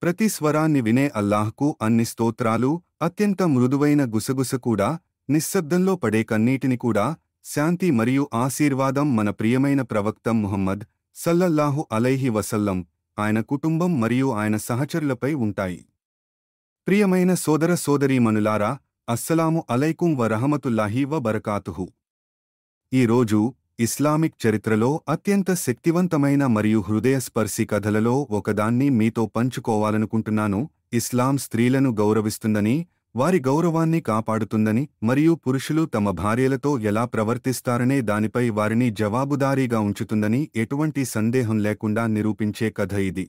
ప్రతి స్వరాన్ని వినే అల్లాహ్కు అన్ని స్తోత్రాలు. అత్యంత మృదువైన గుసగుస కూడా, నిశ్శబ్దంలో పడే కన్నీటిని కూడా. శాంతి మరియు ఆశీర్వాదం మన ప్రియమైన ప్రవక్త ముహమ్మద్ సల్లల్లాహు అలైహి వసల్లం, ఆయన కుటుంబం మరియు ఆయన సహచరులపై ఉంటాయి. ప్రియమైన సోదర సోదరీమణులారా, అస్సలాము అలైకుం వరహమతుల్లాహి వబరకాతుహు. ఈరోజు ఇస్లామిక్ చరిత్రలో అత్యంత శక్తివంతమైన మరియు హృదయస్పర్శి కథలలో ఒకదాన్ని మీతో పంచుకోవాలనుకుంటున్నాను. ఇస్లాం స్త్రీలను గౌరవిస్తుందని, వారి గౌరవాన్ని కాపాడుతుందని మరియు పురుషులు తమ భార్యలతో ఎలా ప్రవర్తిస్తారనే దానిపై వారిని జవాబుదారీగా ఉంచుతుందని ఎటువంటి సందేహం లేకుండా నిరూపించే కథ ఇది.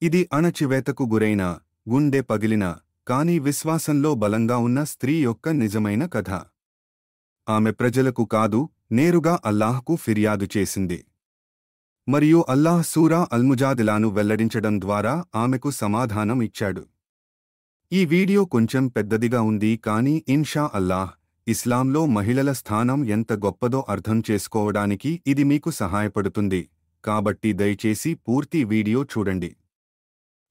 ఇది అణచివేతకు గురైన, గుండె పగిలిన, కానీ విశ్వాసంలో బలంగా ఉన్న స్త్రీ యొక్క నిజమైన కథ. ఆమె ప్రజలకు కాదు, నేరుగా అల్లాహ్కు ఫిర్యాదు చేసింది. మరియు అల్లాహ్ సూరా అల్ముజాదిలాను వెల్లడించడం ద్వారా ఆమెకు సమాధానం ఇచ్చాడు. ఈ వీడియో కొంచెం పెద్దదిగా ఉంది, కానీ ఇన్షా అల్లాహ్ ఇస్లాంలో మహిళల స్థానం ఎంత గొప్పదో అర్థం చేసుకోవడానికి ఇది మీకు సహాయపడుతుంది. కాబట్టి దయచేసి పూర్తి వీడియో చూడండి.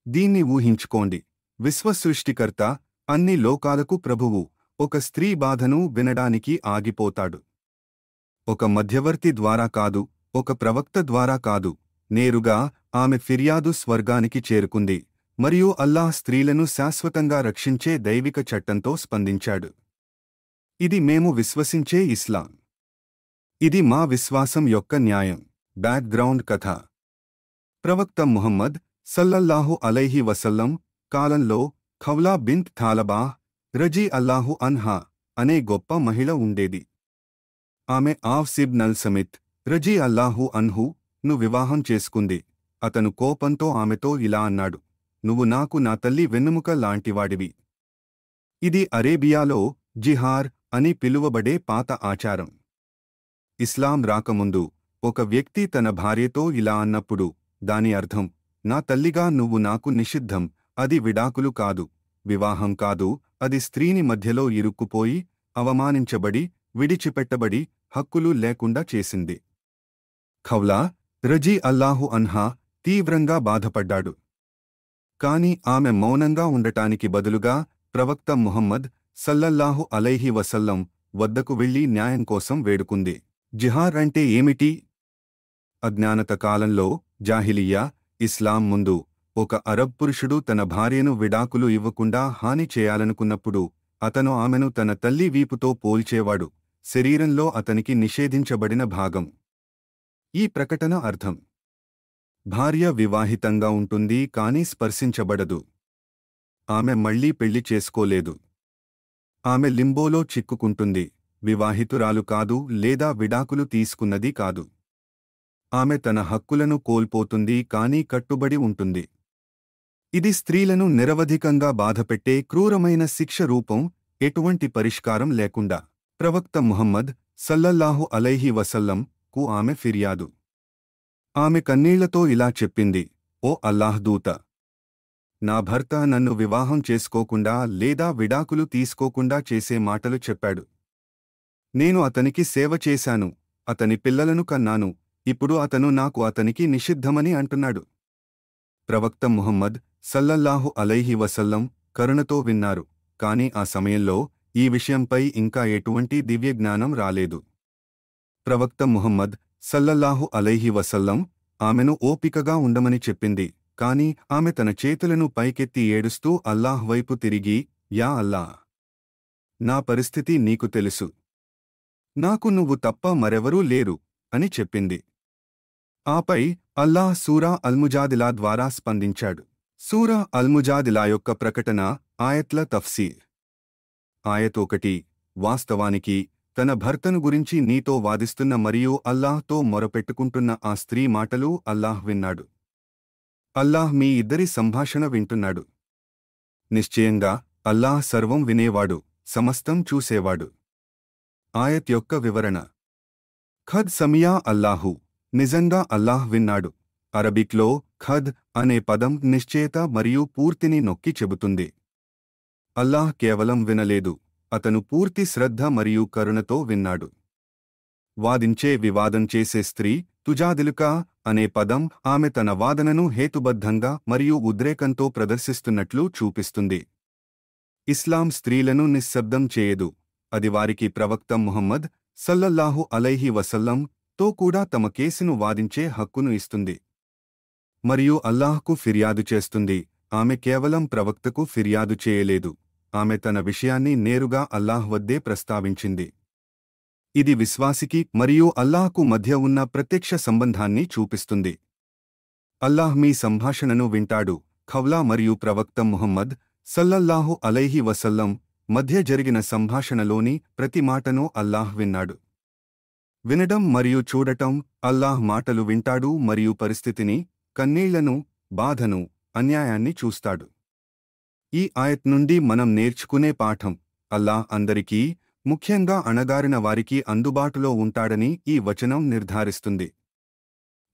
దీన్ని ఊహించుకోండి. విశ్వసృష్టికర్త, అన్ని లోకాలకు ప్రభువు ఒక స్త్రీ బాధను వినడానికి ఆగిపోతాడు. ఒక మధ్యవర్తి ద్వారా కాదు, ఒక ప్రవక్త ద్వారా కాదు, నేరుగా ఆమె ఫిర్యాదు స్వర్గానికి చేరుకుంది. మరియు అల్లాహ్ స్త్రీలను శాశ్వతంగా రక్షించే దైవిక చట్టంతో స్పందించాడు. ఇది మేము విశ్వసించే ఇస్లాం. ఇది మా విశ్వాసం యొక్క న్యాయం. బ్యాక్గ్రౌండ్ కథ. ప్రవక్త ముహమ్మద్ సల్లల్లాహు అలైహి వసల్లం కాలంలో ఖవ్లా బింత్ థాలబాహ్ రజీ అల్లాహు అన్హా అనే గొప్ప మహిళ ఉండేది. ఆమె ఆవ్స్ ఇబ్న్ అల్ సమిత్ రజీ అల్లాహు అన్హు ను వివాహం చేసుకుంది. అతను కోపంతో ఆమెతో ఇలా అన్నాడు: నువ్వు నాకు నా తల్లి వెన్నెముక లాంటివాడివి. ఇది అరేబియాలో జిహార్ అని పిలువబడే పాత ఆచారం. ఇస్లాం రాకముందు ఒక వ్యక్తి తన భార్యతో ఇలా అన్నప్పుడు దాని అర్థం, నా తల్లిగా నువ్వు నాకు నిషిద్ధం. అది విడాకులు కాదు, వివాహం కాదు, అది స్త్రీని మధ్యలో ఇరుక్కుపోయి, అవమానించబడి, విడిచిపెట్టబడి, హక్కులు లేకుండా చేసింది. ఖవ్లా రజీ అల్లాహు అన్హా తీవ్రంగా బాధపడ్డాడు. కాని ఆమె మౌనంగా ఉండటానికి బదులుగా ప్రవక్త ముహమ్మద్ సల్లల్లాహు అలైహి వసల్లం వద్దకు వెళ్లి న్యాయం కోసం వేడుకుంది. జిహార్ అంటే ఏమిటి? అజ్ఞానత కాలంలో, జాహిలియా, ఇస్లాం ముందు, ఒక అరబ్ పురుషుడు తన భార్యను విడాకులు ఇవ్వకుండా హాని చేయాలనుకున్నప్పుడు అతను ఆమెను తన తల్లి వీపుతో పోల్చేవాడు, శరీరంలో అతనికి నిషేధించబడిన భాగం. ఈ ప్రకటన అర్థం: భార్య వివాహితంగా ఉంటుంది కానీ స్పర్శించబడదు. ఆమె మళ్లీ పెళ్లి చేసుకోలేదు. ఆమె లింబోలో చిక్కుకుంటుంది, వివాహితురాలు కాదు లేదా విడాకులు తీసుకున్నది కాదు. ఆమె తన హక్కులను కోల్పోతుంది కానీ కట్టుబడి ఉంటుంది. ఇది స్త్రీలను నిరవధికంగా బాధపెట్టే క్రూరమైన శిక్ష రూపం, ఎటువంటి పరిష్కారం లేకుండా. ప్రవక్త ముహమ్మద్ సల్లల్లాహు అలైహి వసల్లం కు ఆమె ఫిర్యాదు. ఆమె కన్నీళ్లతో ఇలా చెప్పింది: ఓ అల్లాహ్ దూత, నా భర్త నన్ను వివాహం చేసుకోకుండా లేదా విడాకులు తీసుకోకుండా చేసే మాటలు చెప్పాడు. నేను అతనికి సేవ చేశాను, అతని పిల్లలను కన్నాను, ఇప్పుడు అతను నాకు అతనికి నిషిద్ధమని అంటున్నాడు. ప్రవక్త ముహమ్మద్ సల్లల్లాహు అలైహి వసల్లం కరుణతో విన్నారు, కాని ఆ సమయంలో ఈ విషయంపై ఇంకా ఎటువంటి దివ్యజ్ఞానం రాలేదు. ప్రవక్త ముహమ్మద్ సల్లల్లాహు అలైహి వసల్లం ఆమెను ఓపికగా ఉండమని చెప్పింది, కాని ఆమె తన చేతులను పైకెత్తి ఏడుస్తూ అల్లాహ్ వైపు తిరిగి, యా అల్లాహ్, నా పరిస్థితి నీకు తెలుసు, నాకు నువ్వు తప్ప మరెవరూ లేరు అని చెప్పింది. ఆపై అల్లాహ్ సూరా అల్ముజాదిలా ద్వారా స్పందించాడు. సూరా అల్ముజాదిలా యొక్క ప్రకటన, ఆయత్ల తఫ్సీర్. ఆయత్ 1. వాస్తవానికి తన భర్తను గురించి నీతో వాదిస్తున్న మరియు అల్లాహ్తో మొరపెట్టుకుంటున్న ఆ స్త్రీ మాటలు అల్లాహ్ విన్నాడు. అల్లాహ్ మీ ఇద్దరి సంభాషణ వింటున్నాడు. నిశ్చయంగా అల్లాహ్ సర్వం వినేవాడు, సమస్తం చూసేవాడు. ఆయత్ యొక్క వివరణ. ఖద్ సమియా అల్లాహు, నిజంగా అల్లాహ్ విన్నాడు. అరబిక్లో ఖద్ అనే పదం నిశ్చయత మరియు పూర్తిని నొక్కి చెబుతుంది. అల్లాహ్ కేవలం వినలేదు, అతను పూర్తి శ్రద్ధ మరియు కరుణతో విన్నాడు. వాదించే వివాదం చేసే స్త్రీ తుజాదిలుకా అనే పదం ఆమె తన వాదనను హేతుబద్ధంగా మరియు ఉద్రేకంతో ప్రదర్శిస్తున్నట్లు చూపిస్తుంది. ఇస్లాం స్త్రీలను నిశ్శబ్దం చేయదు. అది వారికి ప్రవక్త ముహమ్మద్ సల్లల్లాహు అలైహి వసల్లం తో కూడా తమ కేసును వాదించే హక్కును ఇస్తుంది. మరియు అల్లాహ్కు ఫిర్యాదు చేస్తుంది. ఆమె కేవలం ప్రవక్తకు ఫిర్యాదు చేయలేదు. ఆమె తన విషయాన్ని నేరుగా అల్లాహ్ వద్దే ప్రస్తావించింది. ఇది విశ్వాసికి మరియు అల్లాహ్కు మధ్య ఉన్న ప్రత్యక్ష సంబంధాన్ని చూపిస్తుంది. అల్లాహ్ మీ సంభాషణను వింటాడు. ఖవ్లా మరియు ప్రవక్త ముహమ్మద్ సల్లల్లాహు అలైహి వసల్లం మధ్య జరిగిన సంభాషణలోని ప్రతి మాటను అల్లాహ్ విన్నాడు. వినడం మరియు చూడటం. అల్లాహ్ మాటలు వింటాడు మరియు పరిస్థితిని, కన్నీళ్లను, బాధను, అన్యాయాన్ని చూస్తాడు. ఈ ఆయత్ నుండి మనం నేర్చుకునే పాఠం: అల్లాహ్ అందరికీ, ముఖ్యంగా అణగారిన వారికి అందుబాటులో ఉంటాడని ఈ వచనం నిర్ధారిస్తుంది.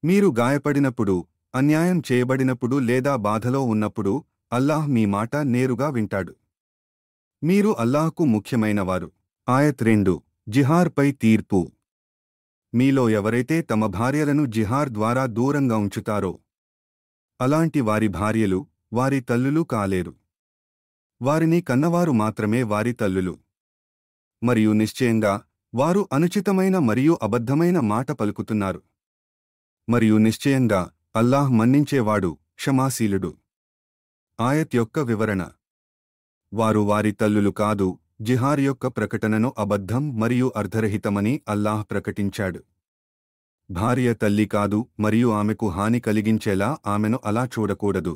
మీరు గాయపడినప్పుడు, అన్యాయం చేయబడినప్పుడు లేదా బాధలో ఉన్నప్పుడు అల్లాహ్ మీ మాట నేరుగా వింటాడు. మీరు అల్లాహ్కు ముఖ్యమైనవారు. ఆయత్ 2 జిహార్పై తీర్పు. మీలో ఎవరైతే తమ భార్యలను జిహార్ ద్వారా దూరంగా ఉంచుతారో అలాంటి వారి భార్యలు వారి తల్లులు కాలేరు. వారిని కన్నవారు మాత్రమే వారి తల్లులు. మరియు నిశ్చయంగా వారు అనుచితమైన మరియు అబద్ధమైన మాట పలుకుతున్నారు. మరియు నిశ్చయంగా అల్లాహ్ మన్నించేవాడు, క్షమాశీలుడు. ఆయత్ యొక్క వివరణ: వారు వారి తల్లులు కాదు. జిహార్ యొక్క ప్రకటనను అబద్ధం మరియు అర్ధరహితమని అల్లాహ్ ప్రకటించాడు. భార్య తల్లి కాదు మరియు ఆమెకు హాని కలిగించేలా ఆమెను అలా చూడకూడదు.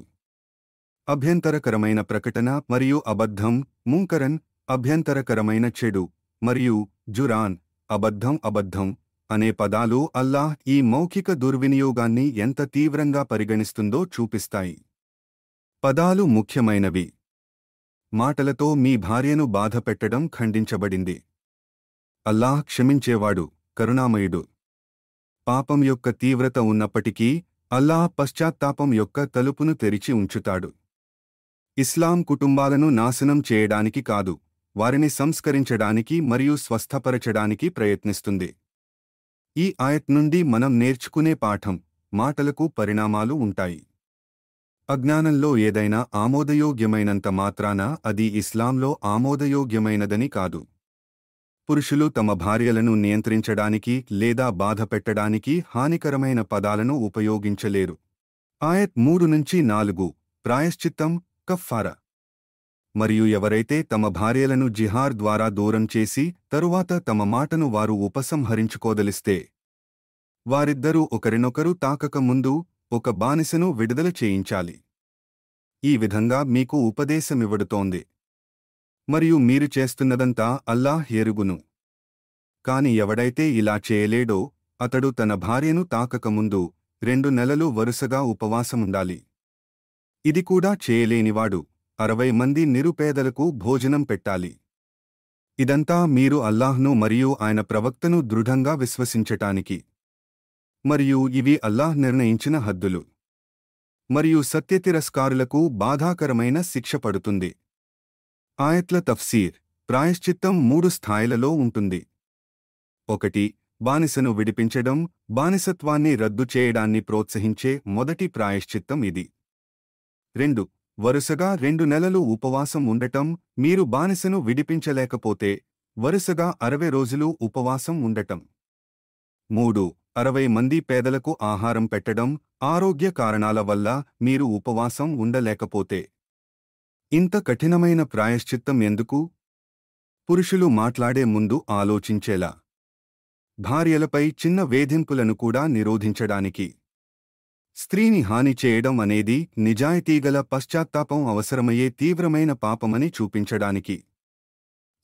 అభ్యంతరకరమైన ప్రకటన మరియు అబద్ధం, ముంకరన్ అభ్యంతరకరమైన చెడు, మరియు జురాన్ అబద్ధం అనే పదాలు అల్లాహ్ ఈ మౌఖిక దుర్వినియోగాన్ని ఎంత తీవ్రంగా పరిగణిస్తుందో చూపిస్తాయి. పదాలు ముఖ్యమైనవి. మాటలతో మీ భార్యను బాధపెట్టడం ఖండించబడింది. అల్లాహ్ క్షమించేవాడు, కరుణామయుడు. పాపం యొక్క తీవ్రత ఉన్నప్పటికీ అల్లాహ్ పశ్చాత్తాపం యొక్క తలుపును తెరిచి ఉంచుతాడు. ఇస్లాం కుటుంబాలను నాశనం చేయడానికి కాదు, వారిని సంస్కరించడానికి మరియు స్వస్థపరచడానికి ప్రయత్నిస్తుంది. ఈ ఆయత్ నుండి మనం నేర్చుకునే పాఠం: మాటలకు పరిణామాలు ఉంటాయి. అజ్ఞానంలో ఏదైనా ఆమోదయోగ్యమైనంత మాత్రాన అది ఇస్లాంలో ఆమోదయోగ్యమైనదని కాదు. పురుషులు తమ భార్యలను నియంత్రించడానికి లేదా బాధపెట్టడానికి హానికరమైన పదాలను ఉపయోగించలేరు. ఆయత్ 3-4 ప్రాయశ్చిత్తం, కఫ్ఫారా. మరియు ఎవరైతే తమ భార్యలను జిహార్ ద్వారా దూరం చేసి తరువాత తమ మాటను వారు ఉపసంహరించుకోదలిస్తే వారిద్దరూ ఒకరినొకరు తాకక ముందు ఒక బానిసను విడుదల చేయించాలి. ఈ విధంగా మీకు ఉపదేశమివ్వడుతోంది. మరియు మీరు చేస్తున్నదంతా అల్లాహ్ ఎరుగును. కాని ఎవడైతే ఇలా చేయలేడో అతడు తన భార్యను తాకకముందు 2 నెలలు వరుసగా ఉపవాసముండాలి. ఇది కూడా చేయలేనివాడు 60 మంది నిరుపేదలకు భోజనం పెట్టాలి. ఇదంతా మీరు అల్లాహ్ను మరియు ఆయన ప్రవక్తను దృఢంగా విశ్వసించటానికి. మరియు ఇవి అల్లాహ్ నిర్ణయించిన హద్దులు. మరియు సత్యతిరస్కారులకు బాధాకరమైన శిక్ష పడుతుంది. ఆయత్ల తఫ్సీర్. ప్రాయశ్చిత్తం 3 స్థాయిలలో ఉంటుంది. 1. బానిసను విడిపించడం. బానిసత్వాన్ని రద్దు చేయడాన్ని ప్రోత్సహించే మొదటి ప్రాయశ్చిత్తం ఇది. 2. వరుసగా 2 నెలలు ఉపవాసం ఉండటం. మీరు బానిసను విడిపించలేకపోతే వరుసగా 60 రోజులు ఉపవాసం ఉండటం. 3. 60 మంది పేదలకు ఆహారం పెట్టడం. ఆరోగ్య కారణాల వల్ల మీరు ఉపవాసం ఉండలేకపోతే. ఇంత కఠినమైన ప్రాయశ్చిత్తం ఎందుకు? పురుషులు మాట్లాడే ముందు ఆలోచించేలా. భార్యలపై చిన్న వేధింపులను కూడా నిరోధించడానికి. స్త్రీని హాని చేయడం అనేది నిజాయితీగల పశ్చాత్తాపం అవసరమయ్యే తీవ్రమైన పాపమని చూపించడానికి.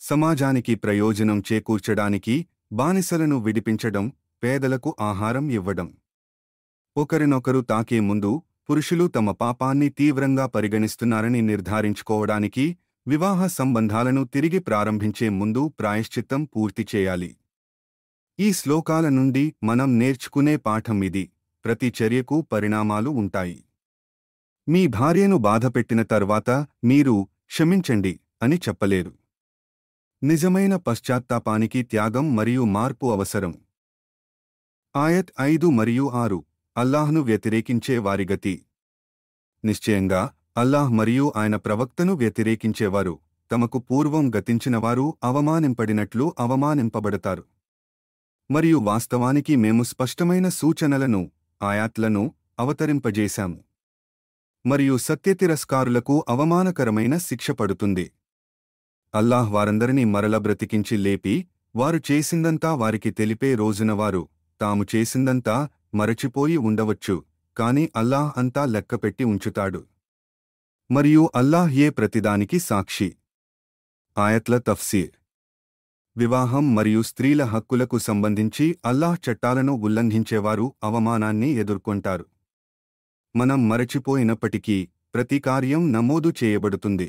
సమాజానికి ప్రయోజనం చేకూర్చడానికి బానిసలను విడిపించడం, పేదలకు ఆహారం ఇవ్వడం. ఒకరినొకరు తాకే ముందు పురుషులు తమ పాపాన్ని తీవ్రంగా పరిగణిస్తున్నారని నిర్ధారించుకోవడానికి వివాహ సంబంధాలను తిరిగి ప్రారంభించే ముందు ప్రాయశ్చిత్తం పూర్తి చేయాలి. ఈ శ్లోకాల నుండి మనం నేర్చుకునే పాఠం ఇది: ప్రతి చర్యకు పరిణామాలు ఉంటాయి. మీ భార్యను బాధపెట్టిన తర్వాత మీరు క్షమించండి అని చెప్పలేరు. నిజమైన పశ్చాత్తాపానికి త్యాగం మరియు మార్పు అవసరం. ఆయత్ 5 మరియు 6 అల్లాహ్ను వ్యతిరేకించే వారి గతి. నిశ్చయంగా అల్లాహ్ మరియు ఆయన ప్రవక్తను వ్యతిరేకించేవారు తమకు పూర్వం గతించినవారు అవమానింపడినట్లు అవమానింపబడతారు. మరియు వాస్తవానికి మేము స్పష్టమైన సూచనలను, ఆయాత్లను అవతరింపజేశాము. మరియు సత్యతిరస్కారులకు అవమానకరమైన శిక్ష పడుతుంది. అల్లాహ్ వారందరినీ మరల బ్రతికించి లేపి, వారు చేసిందంతా వారికి తెలిపే రోజున వారు తాము చేసిందంతా మరచిపోయి ఉండవచ్చు, కాని అల్లాహ్ అంతా లెక్కపెట్టి ఉంచుతాడు. మరియు అల్లాహ్ ఏ ప్రతిదానికి సాక్షి. ఆయత్ల తఫ్సీర్. వివాహం మరియు స్త్రీల హక్కులకు సంబంధించి అల్లాహ్ చట్టాలను ఉల్లంఘించేవారు అవమానాన్ని ఎదుర్కొంటారు. మనం మరచిపోయినప్పటికీ ప్రతి కార్యం నమోదు చేయబడుతుంది.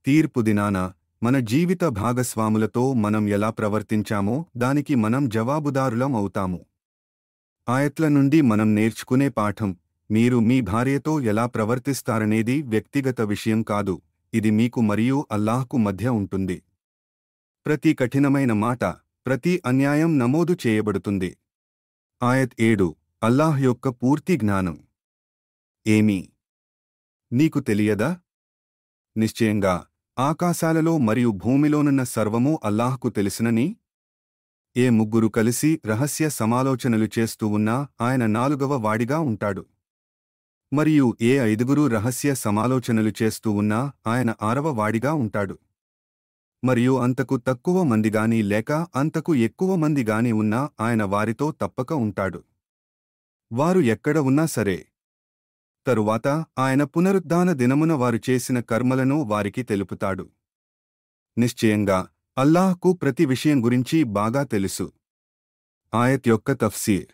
తీర్పు దినాన మన జీవిత భాగస్వాములతో మనం ఎలా ప్రవర్తించామో దానికి మనం జవాబుదారులం అవుతాము. ఆయత్ల నుండి మనం నేర్చుకునే పాఠం: మీరు మీ భార్యతో ఎలా ప్రవర్తిస్తారనేది వ్యక్తిగత విషయం కాదు, ఇది మీకు మరియు అల్లాహ్కు మధ్య ఉంటుంది. ప్రతి కఠినమైన మాట, ప్రతి అన్యాయం నమోదు చేయబడుతుంది. ఆయత్ 7 అల్లాహ్ యొక్క పూర్తి జ్ఞానం. ఏమీ నీకు తెలియదా? నిశ్చయంగా ఆకాశాలలో మరియు భూమిలోనున్న సర్వమూ అల్లాహ్కు తెలుసునని. ఏ ముగ్గురు కలిసి రహస్య సమాలోచనలు చేస్తూ ఉన్నా ఆయన 4వ వాడిగా ఉంటాడు. మరియు ఏ 5గురు రహస్య సమాలోచనలు చేస్తూ ఉన్నా ఆయన 6వ వాడిగా ఉంటాడు. మరియు అంతకు తక్కువ మందిగాని లేక అంతకు ఎక్కువ మందిగాని ఉన్నా ఆయన వారితో తప్పక ఉంటాడు. వారు ఎక్కడ ఉన్నా సరే. తరువాత ఆయన పునరుద్ధాన దినమున వారు చేసిన కర్మలను వారికి తెలుపుతాడు. నిశ్చయంగా అల్లాహ్కు ప్రతి విషయం గురించి బాగా తెలుసు. ఆయత్ యొక్క తఫ్సీర్.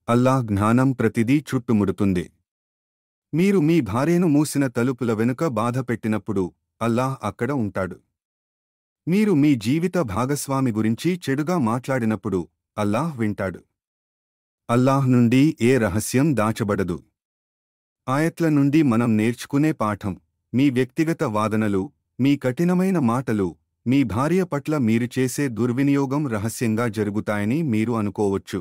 అల్లాహ్ జ్ఞానం ప్రతిదీ చుట్టుముడుతుంది. మీరు మీ భార్యను మూసిన తలుపుల వెనుక బాధపెట్టినప్పుడు అల్లాహ్ అక్కడ ఉంటాడు. మీరు మీ జీవిత భాగస్వామి గురించి చెడుగా మాట్లాడినప్పుడు అల్లాహ్ వింటాడు. అల్లాహ్ నుండి ఏ రహస్యం దాచబడదు. ఆయత్ల నుండి మనం నేర్చుకునే పాఠం: మీ వ్యక్తిగత వాదనలు, మీ కఠినమైన మాటలు, మీ భార్య పట్ల మీరు చేసే దుర్వినియోగం రహస్యంగా జరుగుతాయని మీరు అనుకోవచ్చు.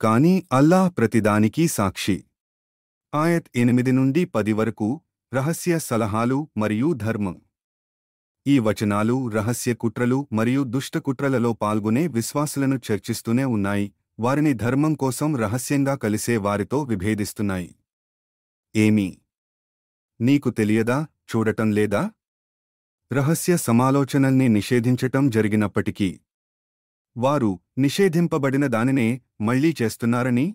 కానీ అల్లాహ్ ప్రతిదానికీ సాక్షి. ఆయత్ 8 నుండి 10 వరకు రహస్య సలహాలు మరియు ధర్మం. ఈ వచనాలు రహస్య కుట్రలు మరియు దుష్ట కుట్రలలో పాల్గొనే విశ్వాసులను చర్చిస్తూనే ఉన్నాయి, వారిని ధర్మం కోసం రహస్యంగా కలిసే వారితో విభేదిస్తున్నాయి. ఏమీ నీకు తెలియదా? చూడటం లేదా? రహస్య సమాలోచనల్ని నిషేధించటం జరిగినప్పటికీ వారు నిషేధింపబడిన దానినే మళ్లీ చేస్తున్నారని,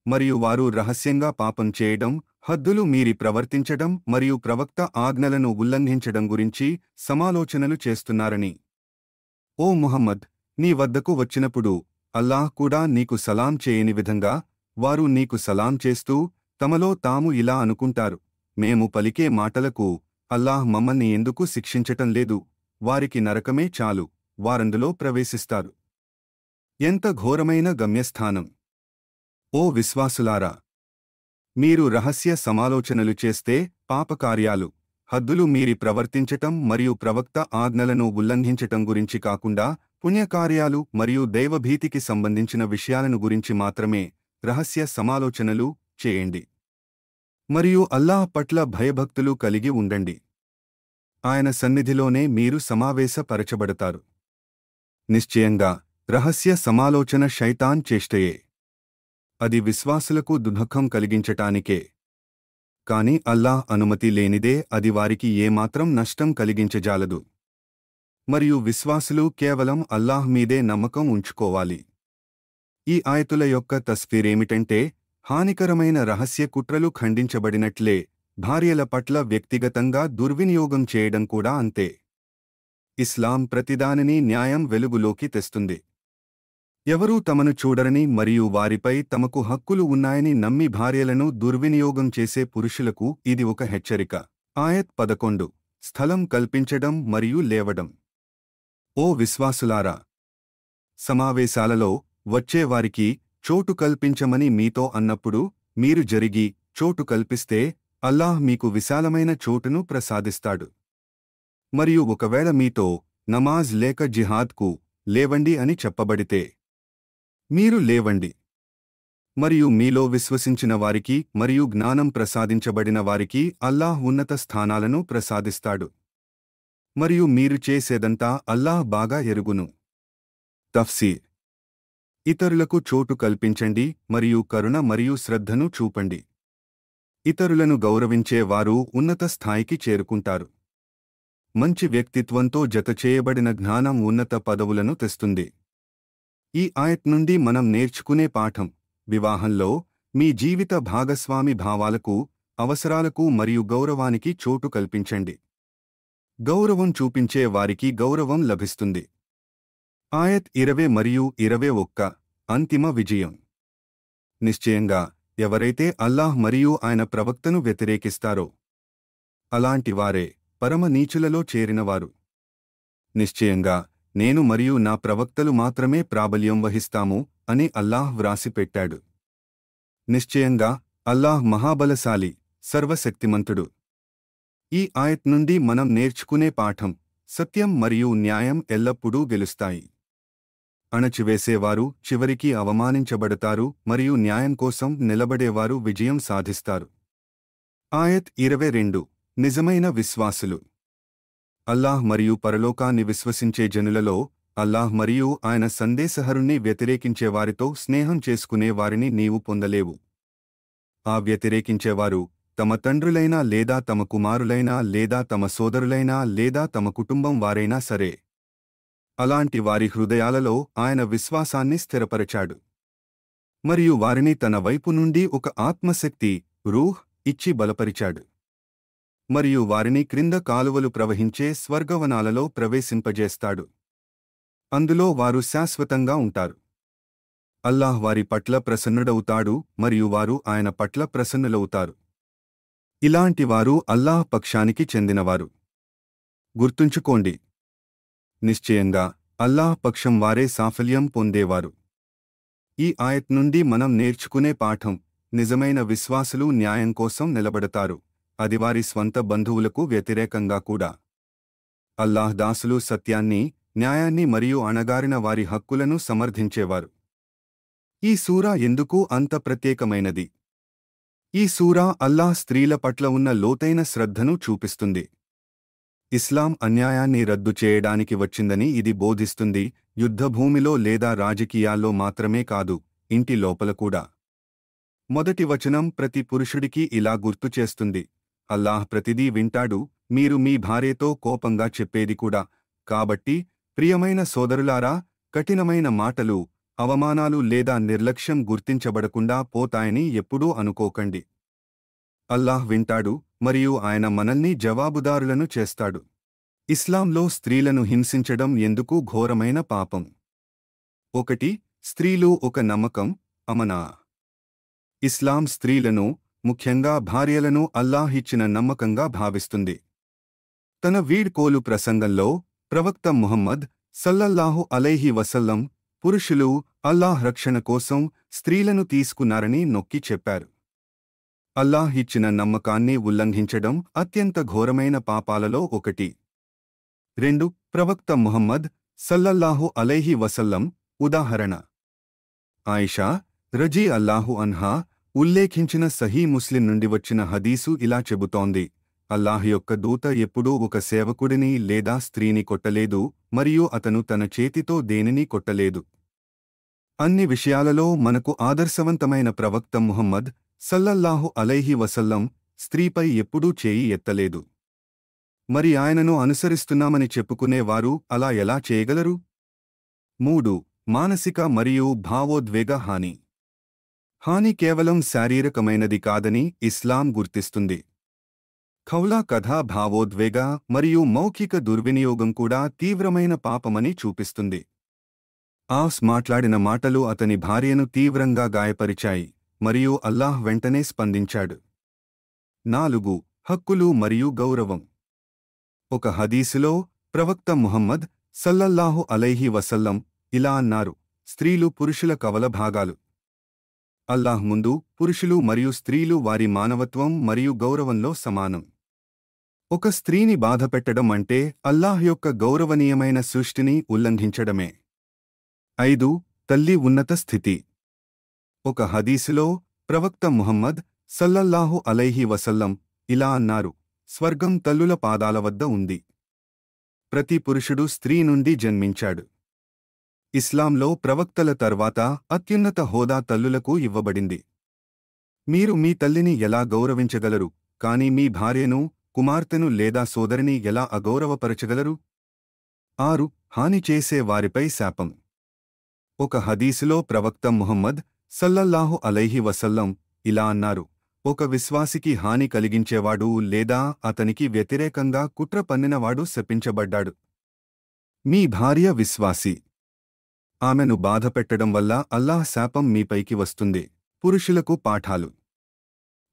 మరియు వారు రహస్యంగా పాపం చేయడం, హద్దులు మీరి ప్రవర్తించడం మరియు ప్రవక్త ఆజ్ఞలను ఉల్లంఘించడం గురించి సమాలోచనలు చేస్తున్నారని. ఓ ముహమ్మద్, నీ వద్దకు వచ్చినప్పుడు అల్లాహ్ కూడా నీకు సలాం చేయని విధంగా వారు నీకు సలాం చేస్తూ తమలో తాము ఇలా అనుకుంటారు: మేము పలికే మాటలకు అల్లాహ్ మమ్మల్ని ఎందుకు శిక్షించటం లేదు, వారికి నరకమే చాలు, వారందులో ప్రవేశిస్తారు. ఎంత ఘోరమైన గమ్యస్థానం! ఓ విశ్వాసులారా, మీరు రహస్య సమాలోచనలు చేస్తే పాపకార్యాలు, హద్దులు మీరి ప్రవర్తించటం మరియు ప్రవక్త ఆజ్ఞలను ఉల్లంఘించటం గురించి కాకుండా పుణ్యకార్యాలు మరియు దైవభీతికి సంబంధించిన విషయాలను గురించి మాత్రమే రహస్య సమాలోచనలు చేయండి. మరియు అల్లాహ్ పట్ల భయభక్తులు కలిగి ఉండండి. ఆయన సన్నిధిలోనే మీరు సమావేశపరచబడతారు. నిశ్చయంగా రహస్య సమాలోచన శైతాన్ చేష్టయే. అది విశ్వాసులకు దుఃఖం కలిగించటానికే. కాని అల్లాహ్ అనుమతి లేనిదే అది వారికి ఏమాత్రం నష్టం కలిగించజాలదు. మరియు విశ్వాసులు కేవలం అల్లాహ్ మీదే నమ్మకం ఉంచుకోవాలి. ఈ ఆయతుల యొక్క తస్వీరేమిటంటే, హానికరమైన రహస్య కుట్రలు ఖండించబడినట్లే భార్యల పట్ల వ్యక్తిగతంగా దుర్వినియోగం చేయడం కూడా అంతే. ఇస్లాం ప్రతిదానిని న్యాయం వెలుగులోకి తెస్తుంది. ఎవరూ తమను చూడరని మరియు వారిపై తమకు హక్కులు ఉన్నాయని నమ్మి భార్యలను దుర్వినియోగం చేసే పురుషులకు ఇది ఒక హెచ్చరిక. ఆయత్ 11 స్థలం కల్పించడం మరియు లేవడం. ఓ విశ్వాసులారా, సమావేశాలలో వచ్చేవారికి చోటు కల్పించమని మీతో అన్నప్పుడు మీరు జరిగి చోటు కల్పిస్తే అల్లాహ్ మీకు విశాలమైన చోటును ప్రసాదిస్తాడు. మరియు ఒకవేళ మీతో నమాజ్ లేక జిహాద్కు లేవండి అని చెప్పబడితే మీరు లేవండి. మరియు మీలో విశ్వసించిన వారికి మరియు జ్ఞానం ప్రసాదించబడిన వారికి అల్లాహ్ ఉన్నత స్థానాలను ప్రసాదిస్తాడు. మరియు మీరు చేసేదంతా అల్లాహ్ బాగా ఎరుగును. తఫ్సీర్. ఇతరులకు చోటు కల్పించండి మరియు కరుణ మరియు శ్రద్ధను చూపండి. ఇతరులను గౌరవించే వారు ఉన్నత స్థాయికి చేరుకుంటారు. మంచి వ్యక్తిత్వంతో జతచేయబడిన జ్ఞానం ఉన్నత పదవులను తెస్తుంది. ఈ ఆయత్ నుండి మనం నేర్చుకునే పాఠం: వివాహంలో మీ జీవిత భాగస్వామి భావాలకు, అవసరాలకు మరియు గౌరవానికి చోటు కల్పించండి. గౌరవం చూపించే వారికి గౌరవం లభిస్తుంది. ఆయత్ 20 మరియు 21 అంతిమ విజయం. నిశ్చయంగా ఎవరైతే అల్లాహ్ మరియు ఆయన ప్రవక్తను వ్యతిరేకిస్తారో అలాంటివారే పరమ నీచులలో చేరినవారు. నిశ్చయంగా నేను మరియు నా ప్రవక్తలు మాత్రమే ప్రాబల్యం వహిస్తాము అని అల్లాహ్ వ్రాసిపెట్టాడు. నిశ్చయంగా అల్లాహ్ మహాబలశాలి, సర్వశక్తిమంతుడు. ఈ ఆయత్ నుండి మనం నేర్చుకునే పాఠం: సత్యం మరియు న్యాయం ఎల్లప్పుడూ గెలుస్తాయి. అణచివేసేవారు చివరికి అవమానించబడతారు మరియు న్యాయం కోసం నిలబడేవారు విజయం సాధిస్తారు. ఆయత్ 22. నిజమైన విశ్వాసులు. అల్లాహ్ మరియు పరలోకాన్ని విశ్వసించే జనులలో అల్లాహ్ మరియు ఆయన సందేశహరుణ్ణి వ్యతిరేకించేవారితో స్నేహం చేసుకునే వారిని నీవు పొందలేవు. ఆ వ్యతిరేకించేవారు తమ తండ్రులైనా లేదా తమ కుమారులైనా లేదా తమ సోదరులైనా లేదా తమ కుటుంబం వారైనా సరే. అలాంటి వారి హృదయాలలో ఆయన విశ్వాసాన్ని స్థిరపరచాడు మరియు వారిని తన వైపు నుండి ఒక ఆత్మశక్తి రూహ్ ఇచ్చి బలపరిచాడు మరియు వారిని క్రింద కాలువలు ప్రవహించే స్వర్గవనాలలో ప్రవేశింపజేస్తాడు. అందులో వారు శాశ్వతంగా ఉంటారు. అల్లాహ్ వారి పట్ల ప్రసన్నుడవుతాడు మరియు వారు ఆయన పట్ల ప్రసన్నులవుతారు. ఇలాంటి వారు అల్లాహ్ పక్షానికి చెందినవారు. గుర్తుంచుకోండి, నిశ్చయంగా అల్లాహ్ పక్షం వారే సాఫల్యం పొందేవారు. ఈ ఆయత్ నుండి మనం నేర్చుకునే పాఠం: నిజమైన విశ్వాసులు న్యాయం కోసం నిలబడతారు, అది వారి స్వంత బంధువులకు వ్యతిరేకంగా కూడా. అల్లాహ్ దాసులు సత్యాన్ని, న్యాయాన్ని మరియు అణగారిన వారి హక్కులను సమర్థించేవారు. ఈ సూరా ఎందుకు అంత ప్రత్యేకమైనది? ఈ సూరా అల్లాహ్ స్త్రీల పట్ల ఉన్న లోతైన శ్రద్ధను చూపిస్తుంది. ఇస్లాం అన్యాయాన్ని రద్దు చేయడానికి వచ్చిందని ఇది బోధిస్తుంది, యుద్ధభూమిలో లేదా రాజకీయాల్లో మాత్రమే కాదు, ఇంటి లోపల కూడా. మొదటి వచనం ప్రతి పురుషుడికి ఇలా గుర్తు చేస్తుంది: అల్లాహ్ ప్రతిదీ వింటాడు, మీరు మీ భార్యతో కోపంగా చెప్పేది కూడా. కాబట్టి ప్రియమైన సోదరులారా, కఠినమైన మాటలు, అవమానాలు లేదా నిర్లక్ష్యం గుర్తించబడకుండా పోతాయని ఎప్పుడూ అనుకోకండి. అల్లాహ్ వింటాడు మరియు ఆయన మనల్ని జవాబుదారులను చేస్తాడు. ఇస్లాంలో స్త్రీలను హింసించడం ఎందుకు ఘోరమైన పాపం? 1. స్త్రీలు ఒక నమ్మకం, అమనా. ఇస్లాం స్త్రీలను, ముఖ్యంగా భార్యలను అల్లాహ్ ఇచ్చిన నమ్మకంగా భావిస్తుంది. తన వీడ్కోలు ప్రసంగంలో ప్రవక్త ముహమ్మద్ సల్లల్లాహు అలైహి వసల్లం పురుషులు అల్లాహ్ రక్షణ కోసం స్త్రీలను తీసుకున్నారని నొక్కి చెప్పారు. అల్లాహ్ ఇచ్చిన నమ్మకాన్ని ఉల్లంఘించడం అత్యంత ఘోరమైన పాపాలలో ఒకటి. 2. ప్రవక్త ముహమ్మద్ సల్లల్లాహు అలైహి వసల్లం ఉదాహరణ. ఆయిషా రజీ అల్లాహు అన్హా ఉల్లేఖించిన సహీ ముస్లిం నుండి వచ్చిన హదీసు ఇలా చెబుతోంది: అల్లాహ్ యొక్క దూత ఎప్పుడూ ఒక సేవకుడిని లేదా స్త్రీని కొట్టలేదు మరియు అతను తన చేతితో దేనిని కొట్టలేదు. అన్ని విషయాలలో మనకు ఆదర్శవంతమైన ప్రవక్త ముహమ్మద్ సల్లల్లాహు అలైహి వసల్లం స్త్రీపై ఎప్పుడూ చేయి ఎత్తలేదు. మరి ఆయనను అనుసరిస్తున్నామని చెప్పుకునేవారు అలా ఎలా చేయగలరు? 3. మానసిక మరియు భావోద్వేగ హాని. హాని కేవలం శారీరకమైనది కాదని ఇస్లాం గుర్తిస్తుంది. ఖౌలా కథ భావోద్వేగ మరియు మౌఖిక దుర్వినియోగం కూడా తీవ్రమైన పాపమని చూపిస్తుంది. ఆస్ మాట్లాడిన మాటలు అతని భార్యను తీవ్రంగా గాయపరిచాయి మరియు అల్లాహ్ వెంటనే స్పందించాడు. 4. హక్కులు మరియు గౌరవం. ఒక హదీసులో ప్రవక్త ముహమ్మద్ సల్లల్లాహు అలైహి వసల్లం ఇలా అన్నారు: స్త్రీలు పురుషుల కవల భాగాలు. అల్లాహ్ ముందు పురుషులు మరియు స్త్రీలు వారి మానవత్వం మరియు గౌరవంలో సమానం. ఒక స్త్రీని బాధపెట్టడం అంటే అల్లాహ్ యొక్క గౌరవనీయమైన సృష్టిని ఉల్లంఘించడమే. 5. తల్లి ఉన్నత స్థితి. ఒక హదీసులో ప్రవక్త ముహమ్మద్ సల్లల్లాహు అలైహి వసల్లం ఇలా అన్నారు: స్వర్గం తల్లుల పాదాల వద్ద ఉంది. ప్రతి పురుషుడు స్త్రీ నుండి జన్మించాడు. ఇస్లాంలో ప్రవక్తల తర్వాత అత్యున్నత హోదా తల్లులకు ఇవ్వబడింది. మీరు మీ తల్లిని ఎలా గౌరవించగలరు, కాని మీ భార్యను, కుమార్తెను లేదా సోదరిని ఎలా అగౌరవపరచగలరు? 6. హాని చేసే వారిపై శాపం. ఒక హదీసులో ప్రవక్త ముహమ్మద్ సల్లల్లాహు అలైహి వసల్లం ఇలా అన్నారు: ఒక విశ్వాసికి హాని కలిగించేవాడు లేదా అతనికి వ్యతిరేకంగా కుట్ర పన్నినవాడు శపించబడ్డాడు. మీ భార్య విశ్వాసి. ఆమెను బాధపెట్టడం వల్ల అల్లాహ్ శాపం మీపైకి వస్తుంది. పురుషులకు పాఠాలు.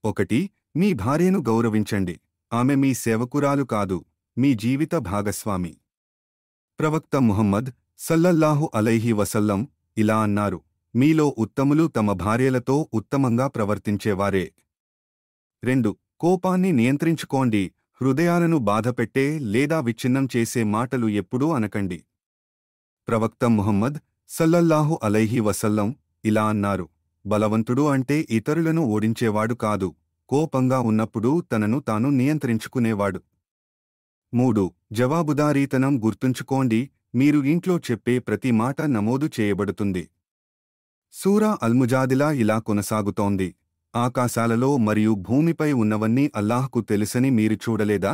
1. మీ భార్యను గౌరవించండి. ఆమె మీ సేవకురాలు కాదు, మీ జీవిత భాగస్వామి. ప్రవక్త ముహమ్మద్ సల్లల్లాహు అలైహి వసల్లం ఇలా అన్నారు: మీలో ఉత్తములు తమ భార్యలతో ఉత్తమంగా ప్రవర్తించేవారే. 2. కోపాన్ని నియంత్రించుకోండి. హృదయాలను బాధపెట్టే లేదా విచ్ఛిన్నం చేసే మాటలు ఎప్పుడూ అనకండి. ప్రవక్త ముహమ్మద్ సల్లల్లాహు అలైహి వసల్లం ఇలా అన్నారు: బలవంతుడు అంటే ఇతరులను ఓడించేవాడు కాదు, కోపంగా ఉన్నప్పుడు తనను తాను నియంత్రించుకునేవాడు. 3. జవాబుదారీతనం. గుర్తుంచుకోండి, మీరు ఇంట్లో చెప్పే ప్రతి మాట నమోదు చేయబడుతుంది. సూరా అల్ముజాదిలా ఇలా కొనసాగుతోంది: ఆకాశాలలో మరియు భూమిపై ఉన్నవన్నీ అల్లాహ్కు తెలుసని మీరు చూడలేదా?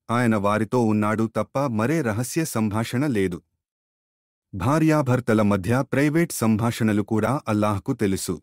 ఆయన వారితో ఉన్నాడు తప్ప మరే రహస్య సంభాషణ లేదు. భార్యాభర్తల మధ్య ప్రైవేట్ సంభాషణలు కూడా అల్లాహ్కు తెలుసు.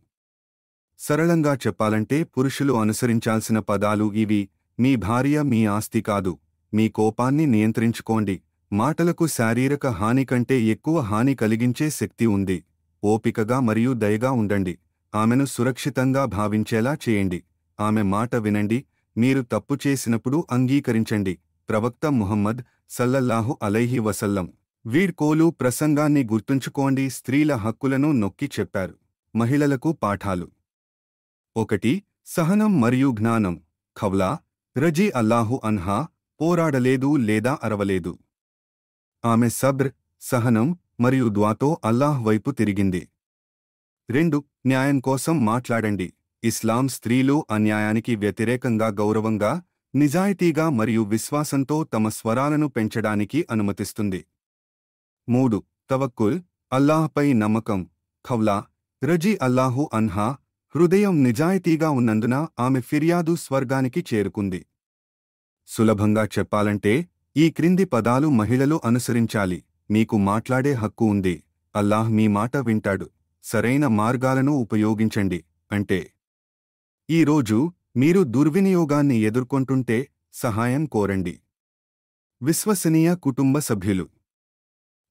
సరళంగా చెప్పాలంటే పురుషులు అనుసరించాల్సిన పదాలు ఇవి: మీ భార్య మీ ఆస్తి కాదు. మీ కోపాన్ని నియంత్రించుకోండి. మాటలకు శారీరక హాని కంటే ఎక్కువ హాని కలిగించే శక్తి ఉంది. ఓపికగా మరియు దయగా ఉండండి. ఆమెను సురక్షితంగా భావించేలా చేయండి. ఆమె మాట వినండి. మీరు తప్పు చేసినప్పుడు అంగీకరించండి. ప్రవక్త ముహమ్మద్ సల్లల్లాహు అలైహి వసల్లం వీడ్కోలు ప్రసంగాన్ని గుర్తుంచుకోండి. స్త్రీల హక్కులను నొక్కి చెప్పారు. మహిళలకు పాఠాలు. 1. సహనం మరియు జ్ఞానం. ఖవ్లా రజీ అల్లాహు అన్హా పోరాడలేదు లేదా అరవలేదు. ఆమె సబ్ర్, సహనం మరియు దుఆతో అల్లాహ్ వైపు తిరిగింది. 2. న్యాయం కోసం మాట్లాడండి. ఇస్లాం స్త్రీలు అన్యాయానికి వ్యతిరేకంగా గౌరవంగా, నిజాయితీగా మరియు విశ్వాసంతో తమ స్వరాలను పెంచడానికి అనుమతిస్తుంది. 3. తవక్కుల్, అల్లాహ్పై నమ్మకం. ఖవ్లా రజీ అల్లాహు అన్హా హృదయం నిజాయితీగా ఉన్నందున ఆమె ఫిర్యాదు స్వర్గానికి చేరుకుంది. సులభంగా చెప్పాలంటే ఈ క్రింది పదాలు మహిళలు అనుసరించాలి. మీకు మాట్లాడే హక్కు ఉంది. అల్లాహ్ మీ మాట వింటాడు. సరైన మార్గాలను ఉపయోగించండి. అంటే ఈరోజు మీరు దుర్వినియోగాన్ని ఎదుర్కొంటుంటే సహాయం కోరండి. విశ్వసనీయ కుటుంబ సభ్యులు.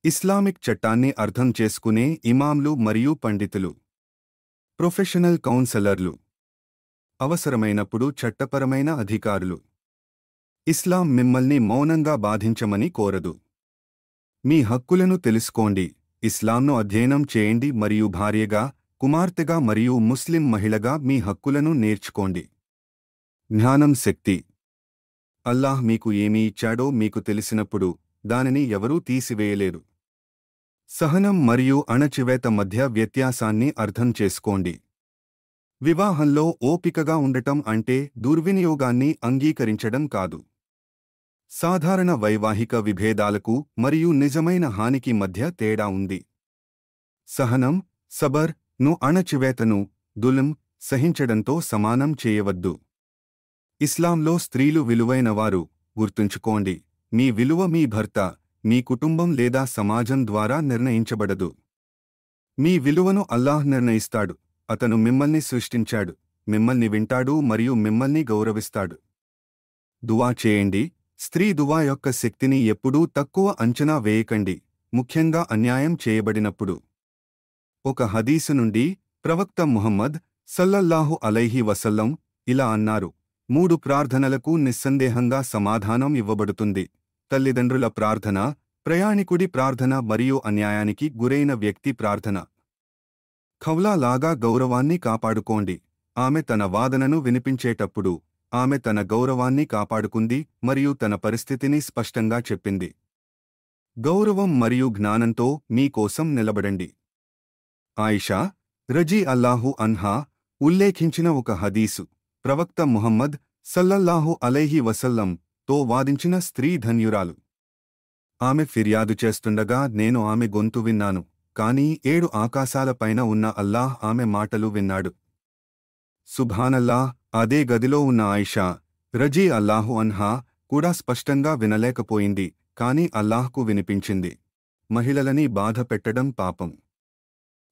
ఇస్లామిక్ చట్టాన్ని అర్థం చేసుకునే ఇమాంలు మరియు పండితులు. ప్రొఫెషనల్ కౌన్సెలర్లు. అవసరమైనప్పుడు చట్టపరమైన అధికారులు. ఇస్లాం మిమ్మల్ని మౌనంగా బాధించమని కోరదు. మీ హక్కులను తెలుసుకోండి. ఇస్లాంను అధ్యయనం చేయండి మరియు భార్యగా, కుమార్తెగా మరియు ముస్లిం మహిళగా మీ హక్కులను నేర్చుకోండి. జ్ఞానం శక్తి. అల్లాహ్ మీకు ఏమి ఇచ్చాడో మీకు తెలిసినప్పుడు దానిని ఎవరూ తీసివేయలేరు. సహనం మరియు అణచివేత మధ్య వ్యత్యాసాన్ని అర్థం చేసుకోండి. వివాహంలో ఓపికగా ఉండటం అంటే దుర్వినియోగాన్ని అంగీకరించడం కాదు. సాధారణ వైవాహిక విభేదాలకు మరియు నిజమైన హానికి మధ్య తేడా ఉంది. సహనం, సబర్ ను అణచివేతను, దుల్మ్, సహించడంతో సమానం చేయవద్దు. ఇస్లాంలో స్త్రీలు విలువైనవారు. గుర్తుంచుకోండి, మీ విలువ మీ భర్త, మీ కుటుంబం లేదా సమాజం ద్వారా నిర్ణయించబడదు. మీ విలువను అల్లాహ్ నిర్ణయిస్తాడు. అతను మిమ్మల్ని సృష్టించాడు, మిమ్మల్ని వింటాడు మరియు మిమ్మల్ని గౌరవిస్తాడు. దువా చేయండి. స్త్రీ దువా యొక్క శక్తిని ఎప్పుడూ తక్కువ అంచనా వేయకండి, ముఖ్యంగా అన్యాయం చేయబడినప్పుడు. ఒక హదీసు నుండి ప్రవక్త ముహమ్మద్ సల్లల్లాహు అలైహి వసల్లం ఇలా అన్నారు: 3 ప్రార్థనలకు నిస్సందేహంగా సమాధానం ఇవ్వబడుతుంది. తల్లిదండ్రుల ప్రార్థన, ప్రయాణికుడి ప్రార్థన మరియు అన్యాయానికి గురైన వ్యక్తి ప్రార్థన. ఖవ్లా లాగా గౌరవాన్ని కాపాడుకోండి. ఆమె తన వాదనను వినిపించేటప్పుడు ఆమె తన గౌరవాన్ని కాపాడుకుంది మరియు తన పరిస్థితిని స్పష్టంగా చెప్పింది. గౌరవం మరియు జ్ఞానంతో మీ కోసం నిలబడండి. ఆయిషా రజీ అల్లాహు అన్హా ఉల్లేఖించిన ఒక హదీసు ప్రవక్త ముహమ్మద్ సల్లల్లాహు అలైహి వసల్లం తో వాదించిన స్త్రీ ధన్యురాలు. ఆమె ఫిర్యాదు చేస్తుండగా నేను ఆమె గొంతు విన్నాను, కానీ 7 ఆకాశాలపైన ఉన్న అల్లాహ్ ఆమె మాటలు విన్నాడు. సుబ్హానల్లాహ్. అదే గదిలో ఉన్న ఆయిషా రజీ అల్లాహు అన్హా కూడా స్పష్టంగా వినలేకపోయింది, కాని అల్లాహ్కు వినిపించింది. మహిళలని బాధ పెట్టడం పాపం.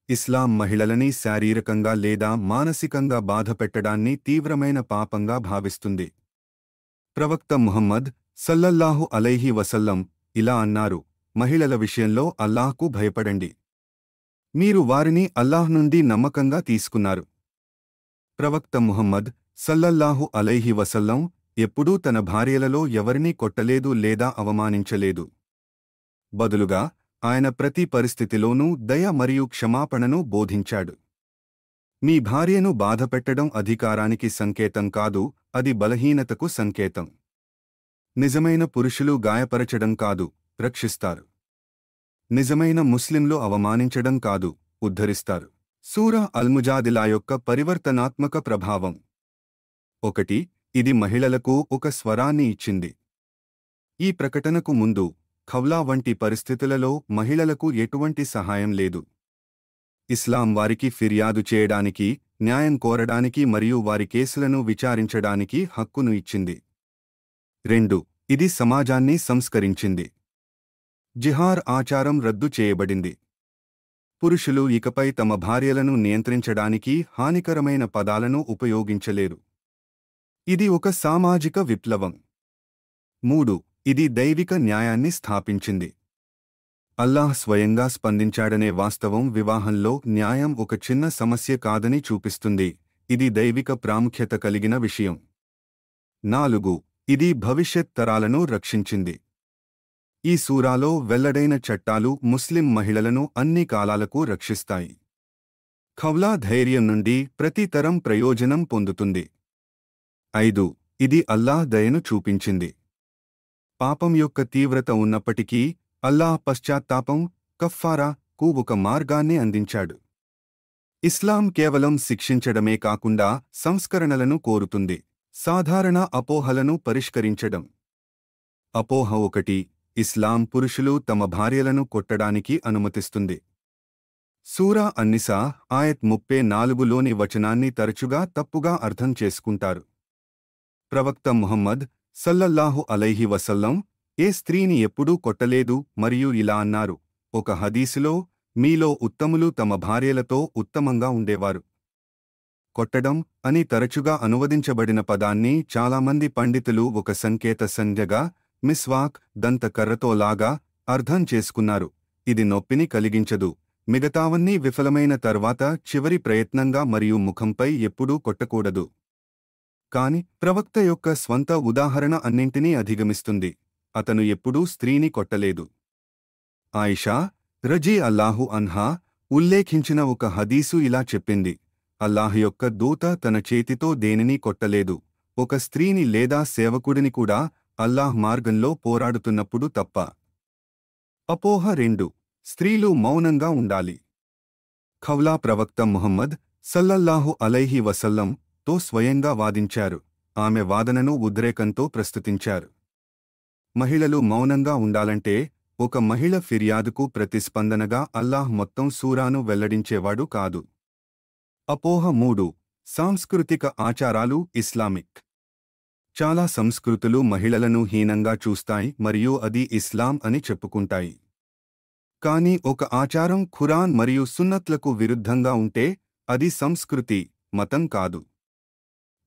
ఇస్లాం మహిళలని శారీరకంగా లేదా మానసికంగా బాధపెట్టడాన్ని తీవ్రమైన పాపంగా భావిస్తుంది. ప్రవక్త ముహమ్మద్ సల్లల్లాహు అలైహి వసల్లం ఇలా అన్నారు, మహిళల విషయంలో అల్లాహ్కు భయపడండి. మీరు వారిని అల్లాహ్ నుండి నమ్మకంగా తీసుకున్నారు. ప్రవక్త ముహమ్మద్ సల్లల్లాహు అలైహి వసల్లం ఎప్పుడూ తన భార్యలలో ఎవరినీ కొట్టలేదు లేదా అవమానించలేదు. బదులుగా ఆయన ప్రతి పరిస్థితిలోనూ దయ మరియు క్షమాపణను బోధించాడు. మీ భార్యను బాధపెట్టడం అధికారానికి సంకేతం కాదు, అది బలహీనతకు సంకేతం. నిజమైన పురుషులు గాయపరచడం కాదు, రక్షిస్తారు. నిజమైన ముస్లింలు అవమానించడం కాదు, ఉద్ధరిస్తారు. సూరా అల్ముజాదిలా యొక్క పరివర్తనాత్మక ప్రభావం. 1. ఇది మహిళలకు ఒక స్వరాన్ని ఇచ్చింది. ఈ ప్రకటనకు ముందు ఖవ్లా వంటి పరిస్థితులలో మహిళలకు ఎటువంటి సహాయం లేదు. ఇస్లాం వారికి ఫిర్యాదు చేయడానికి, న్యాయం కోరడానికి మరియు వారి కేసులను విచారించడానికి హక్కును ఇచ్చింది. 2. ఇది సమాజాన్ని సంస్కరించింది. జిహార్ ఆచారం రద్దు చేయబడింది. పురుషులు ఇకపై తమ భార్యలను నియంత్రించడానికి హానికరమైన పదాలను ఉపయోగించలేరు. ఇది ఒక సామాజిక విప్లవం. 3. ఇది దైవిక న్యాయాన్ని స్థాపించింది. అల్లాహ్ స్వయంగా స్పందించాడనే వాస్తవం వివాహంలో న్యాయం ఒక చిన్న సమస్య కాదని చూపిస్తుంది. ఇది దైవిక ప్రాముఖ్యత కలిగిన విషయం. 4. ఇది భవిష్యత్ తరాలను రక్షించింది. ఈ సూరాలో వెల్లడైన చట్టాలు ముస్లిం మహిళలను అన్ని కాలాలకు రక్షిస్తాయి. ఖవ్లా ధైర్యం నుండి ప్రతి తరం ప్రయోజనం పొందుతుంది. 5. ఇది అల్లాహ్ దయను చూపించింది. పాపం యొక్క తీవ్రత ఉన్నప్పటికీ అల్లాహ్ పశ్చాత్తాపం, కఫ్ఫారాకు ఒక మార్గాన్ని అందించాడు. ఇస్లాం కేవలం శిక్షించడమే కాకుండా సంస్కరణలను కోరుతుంది. సాధారణ అపోహలను పరిష్కరించడం. అపోహ 1. ఇస్లాం పురుషులు తమ భార్యలను కొట్టడానికి అనుమతిస్తుంది. సూరా అన్నిసా ఆయత్ 34లోని వచనాన్ని తరచుగా తప్పుగా అర్థం చేసుకుంటారు. ప్రవక్త ముహమ్మద్ సల్లల్లాహు అలైహి వసల్లం ఏ స్త్రీని ఎప్పుడూ కొట్టలేదు మరియు ఇలా అన్నారు, ఒక హదీసులో, మీలో ఉత్తములు తమ భార్యలతో ఉత్తమంగా ఉండేవారు. కొట్టడం అని తరచుగా అనువదించబడిన పదాన్ని చాలామంది పండితులు ఒక సంకేత సంజ్ఞగా, మిస్వాక్, దంతకర్రతోలాగా అర్థం చేసుకున్నారు. ఇది నొప్పిని కలిగించదు, మిగతావన్నీ విఫలమైన తర్వాత చివరి ప్రయత్నంగా మరియు ముఖంపై ఎప్పుడూ కొట్టకూడదు. కాని ప్రవక్త యొక్క స్వంత ఉదాహరణ అన్నింటినీ అధిగమిస్తుంది. అతను ఎప్పుడూ స్త్రీని కొట్టలేదు. ఆయిషా రజీ అల్లాహు అన్హా ఉల్లేఖించిన ఒక హదీసు ఇలా చెప్పింది, అల్లాహ్ యొక్క దూత తన చేతితో దేనినీ కొట్టలేదు, ఒక స్త్రీని లేదా సేవకుడిని కూడా అల్లాహ్ మార్గంలో పోరాడుతున్నప్పుడు తప్ప. అపోహ 2. స్త్రీలు మౌనంగా ఉండాలి. ఖవ్లా ప్రవక్త ముహమ్మద్ సల్లల్లాహు అలైహి వసల్లం తో స్వయంగా వాదించారు. ఆమె వాదనను ఉద్రేకంతో ప్రస్తుతించారు. మహిళలు మౌనంగా ఉండాలంటే ఒక మహిళ ఫిర్యాదుకు ప్రతిస్పందనగా అల్లాహ్ మొత్తం సూరాను వెల్లడించేవాడు కాదు. అపోహ 3. సాంస్కృతిక ఆచారాలు. ఇస్లామిక్ చాలా సంస్కృతులు మహిళలను హీనంగా చూస్తాయి మరియు అది ఇస్లాం అని చెప్పుకుంటాయి. కానీ ఒక ఆచారం ఖురాన్ మరియు సున్నత్లకు విరుద్ధంగా ఉంటే అది సంస్కృతి, మతం కాదు.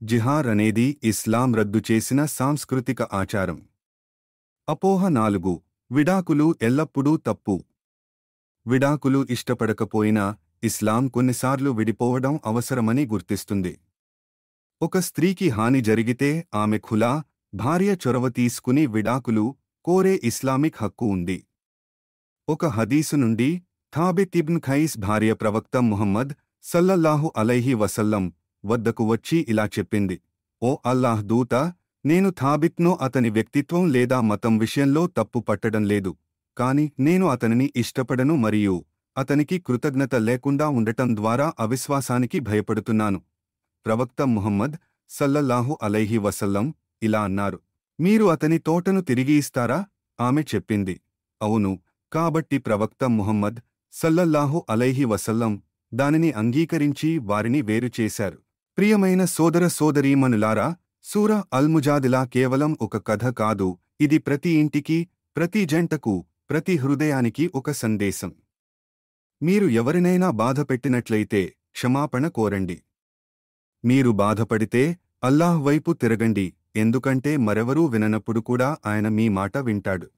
జిహార్ అనేది ఇస్లాం రద్దు చేసిన సాంస్కృతిక ఆచారం. అపోహ 4. విడాకులు ఎల్లప్పుడూ తప్పు. విడాకులు ఇష్టపడకపోయినా ఇస్లాం కొన్నిసార్లు విడిపోవడం అవసరమని గుర్తిస్తుంది. ఒక స్త్రీకి హాని జరిగితే ఆమె ఖులా, భార్య చొరవ తీసుకుని విడాకులు కోరే ఇస్లామిక్ హక్కు ఉంది. ఒక హదీసు నుండి థాబిత్ ఇబ్న్ ఖైస్ భార్య ప్రవక్త ముహమ్మద్ సల్లల్లాహు అలైహి వసల్లం వద్దకు వచ్చి ఇలా చెప్పింది, ఓ అల్లాహ్ దూత, నేను థాబిత్ను అతని వ్యక్తిత్వం లేదా మతం విషయంలో తప్పు పట్టడం లేదు, కాని నేను అతనిని ఇష్టపడను మరియు అతనికి కృతజ్ఞత లేకుండా ఉండటం ద్వారా అవిశ్వాసానికి భయపడుతున్నాను. ప్రవక్త ముహమ్మద్ సల్లల్లాహు అలైహి వసల్లం ఇలా అన్నారు, మీరు అతని తోటను తిరిగి ఇస్తారా? ఆమె చెప్పింది, అవును. కాబట్టి ప్రవక్త ముహమ్మద్ సల్లల్లాహు అలైహి వసల్లం దానిని అంగీకరించి వారిని వేరు చేశారు. ప్రియమైన సోదర సోదరీమణులారా, సూరా అల్-ముజాదిలా కేవలం ఒక కథ కాదు, ఇది ప్రతి ఇంటికి, ప్రతి జంటకు, ప్రతి హృదయానికి ఒక సందేశం. మీరు ఎవరినైనా బాధపెట్టినట్లయితే క్షమాపణ కోరండి. మీరు బాధపడితే అల్లాహ్ వైపు తిరగండి, ఎందుకంటే మరెవరూ విననప్పుడు కూడా ఆయన మీ మాట వింటాడు.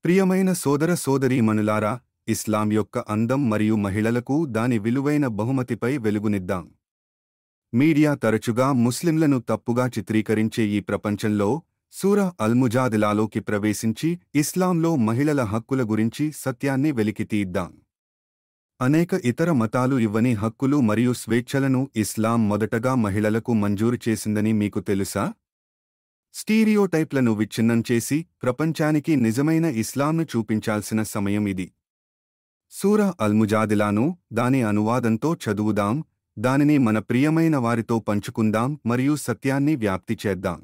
ప్రియమైన సోదర సోదరీమణులారా, ఇస్లాం యొక్క అందం మరియు మహిళలకు దాని విలువైన బహుమతిపై వెలుగునిద్దాం. మీడియా తరచుగా ముస్లింలను తప్పుగా చిత్రీకరించే ఈ ప్రపంచంలో సూరా అల్-ముజాదిలాలోకి ప్రవేశించి ఇస్లాంలో మహిళల హక్కుల గురించి సత్యాన్ని వెలికితీద్దాం. అనేక ఇతర మతాలు ఇవ్వని హక్కులు మరియు స్వేచ్ఛలను ఇస్లాం మొదటగా మహిళలకు మంజూరు చేసిందని మీకు తెలుసా? స్టీరియోటైప్లను విచ్ఛిన్నం చేసి ప్రపంచానికి నిజమైన ఇస్లాంను చూపించాల్సిన సమయం ఇది. సూరా అల్-ముజాదిలాను దాని అనువాదంతో చదువుదాం, దానిని మన ప్రియమైన వారితో పంచుకుందాం మరియు సత్యాన్ని వ్యాప్తి చేద్దాం.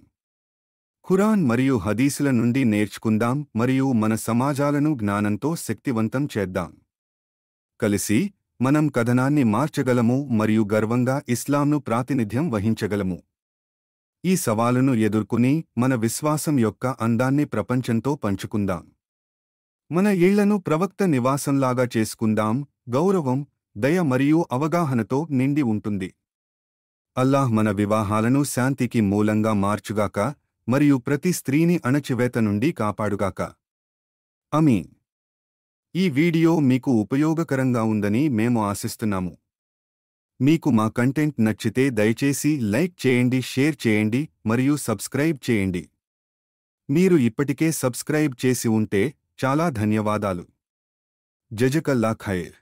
ఖురాన్ మరియు హదీసుల నుండి నేర్చుకుందాం మరియు మన సమాజాలను జ్ఞానంతో శక్తివంతం చేద్దాం. కలిసి మనం కథనాన్ని మార్చగలము మరియు గర్వంగా ఇస్లాంను ప్రాతినిధ్యం వహించగలము. ఈ సవాలును ఎదుర్కొని మన విశ్వాసం యొక్క అందాన్ని ప్రపంచంతో పంచుకుందాం. మన ఇళ్లను ప్రవక్త నివాసంలాగా చేసుకుందాం. గౌరవం, దయ మరియు అవగాహనతో నిండి ఉంటుంది. అల్లాహ్ మన వివాహాలను శాంతికి మూలంగా మార్చుగాక మరియు ప్రతి స్త్రీని అణచివేత నుండి కాపాడుగాక. ఆమీన్. ఈ వీడియో మీకు ఉపయోగకరంగా ఉందని మేము ఆశిస్తున్నాము. మీకు మా కంటెంట్ నచ్చితే దయచేసి లైక్ చేయండి, షేర్ చేయండి మరియు సబ్స్క్రైబ్ చేయండి. మీరు ఇప్పటికే సబ్స్క్రైబ్ చేసి ఉంటే చాలా ధన్యవాదాలు. జజకల్లా ఖైర్.